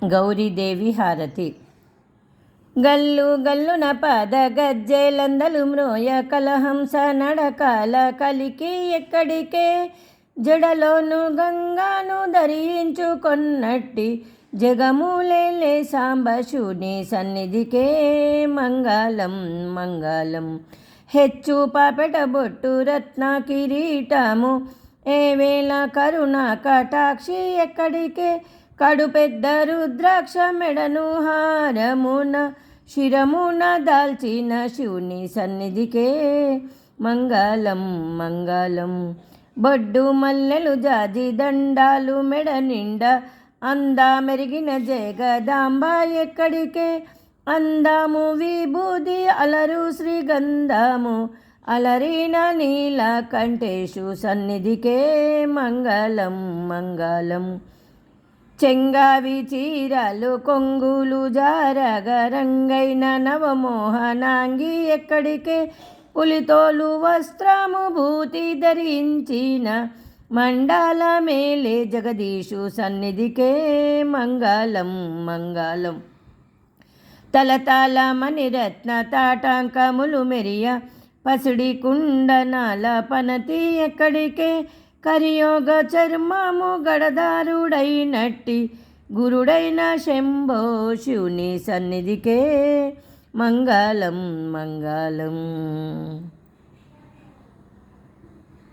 గౌరీదేవి హారతి. గల్లు గల్లున పద గజ్జెలందలు మ్రోయ కలహంస నడకాల కలికి ఎక్కడికే జడలోను గంగాను ధరించుకొన్నట్టి జగములేలే సాంబశుని సన్నిధికే మంగళం మంగళం. హెచ్చు పాపెట బొట్టు రత్న కిరీటము ఏవేళ కరుణ కటాక్షి ఎక్కడికే కడు పెద్ద రుద్రాక్ష మెడను హారమున శిరమున దాల్చిన శివుని సన్నిధికే మంగళం మంగళం. బొడ్డు మల్లెలు జాజి దండాలు మెడ నిండా అందా మెరిగిన జగదాంబ ఎక్కడికే అందము విభూది అలరు శ్రీగంధము అలరిన నీల కంఠేషు సన్నిధికే మంగళం మంగళం. చెంగావి చీరలు కొంగులు జారగ రంగైన నవమోహనాంగి ఎక్కడికే పులితోలు వస్త్రము భూతి ధరించిన మండల మేలే జగదీషు సన్నిధికే మంగళం మంగళం. తలతాల మణిరత్న తాటాంకములు మెరియ పసిడి కుండనాల పనతి ఎక్కడికే కరియోగ చర్మము గడదారుడైనట్టి గురుడైన శంభో శివుని సన్నిధికే మంగళం మంగళం.